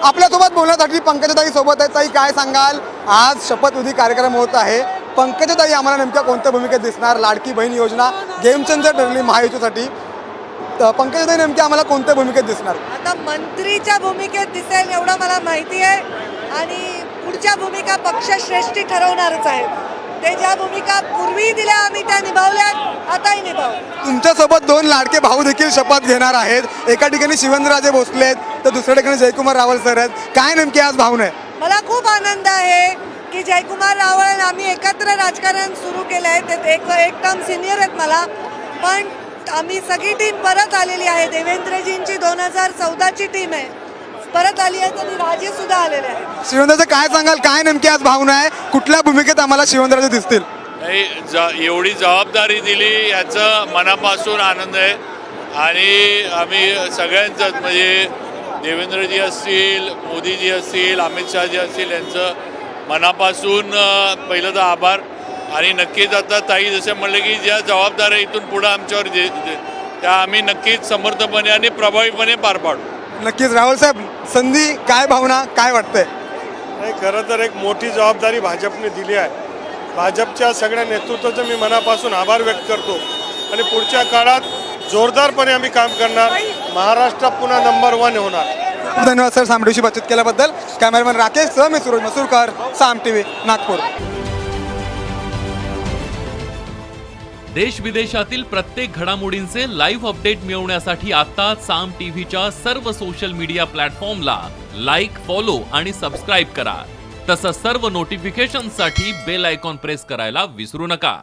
आपल्यासोबत बोलण्यासाठी पंकजाताई सोबत आहे. ताई, काय सांगाल? आज शपथविधी कार्यक्रम होत आहे. पंकजाताई आम्हाला नेमक्या कोणत्या भूमिकेत दिसणार? लाडकी बहीण योजना गेम चेंजर ठरली महायुतीसाठी. तर पंकजाताई नेमक्या आम्हाला कोणत्या भूमिकेत दिसणार? आता मंत्रीच्या भूमिकेत दिसेल एवढं मला माहिती आहे, आणि पुढच्या भूमिका पक्षश्रेष्ठी ठरवणारच आहे. ते ज्या भूमिका पूर्वी दिल्या आम्ही त्या निभावल्यात, आताही निभावू. तुमच्यासोबत दोन लाडके भाऊ देखील शपथ घेणार आहेत. एका ठिकाणी शिवेंद्रराजे भोसले आहेत, तर दुसऱ्या ठिकाणी जयकुमार रावल सर आहेत. काय नेमकी आज भावना आहे? मला खूप आनंद आहे की जयकुमार रावळ आणि आम्ही एकत्र राजकारण सुरू केलं आहे. ते एक टर्म सिनियर आहेत मला, पण आम्ही सगळी टीम परत आलेली आहे. देवेंद्रजींची 2014ची टीम आहे, परत आली आहे. त्यांनी राजे सुद्धा आलेले आहे. शिवेंद्रचं काय सांगाल? काय नेमकी आज भावना आहे? कुठल्या भूमिकेत आम्हाला शिवेंद्रराजे दिसतील? एवढी जबाबदारी दिली याचं मनापासून आनंद आहे. आणि आम्ही सगळ्यांचंच, म्हणजे देवेंद्रजी असतील, मोदीजी असतील, अमित शहाजी असतील, यांचं मनापासून पहिलं तर आभार. आणि नक्कीच आता ताई जसे म्हणले की ज्या जबाबदाऱ्या इथून पुढं आमच्यावर त्या आम्ही नक्कीच समर्थपणे आणि प्रभावीपणे पार पाडू. नक्कीच. राहुल साहेब, संधी काय भावना, काय वाटतंय? नाही, खरं तर एक मोठी जबाबदारी भाजपने दिली आहे. भाजपच्या सगळ्या नेतृत्वाचं मी मनापासून आभार व्यक्त करतो. आणि पुढच्या काळात जोरदारपणे आम्ही काम करणार. महाराष्ट्र पुन्हा नंबर 1 होणार. खूप धन्यवाद सर सामडीशी बातचीत केल्याबद्दल. कॅमेरामॅन राकेश सह मी सूरज मसूरकर, साम TV, नागपूर. देश विदेशातील प्रत्येक घडामोडींचे लाईव्ह अपडेट मिळवण्यासाठी आता साम टीव्हीच्या सर्व सोशल मीडिया प्लॅटफॉर्मला लाईक, फॉलो आणि सबस्क्राईब करा. तसंच सर्व नोटिफिकेशनसाठी बेल आयकॉन प्रेस करायला विसरू नका.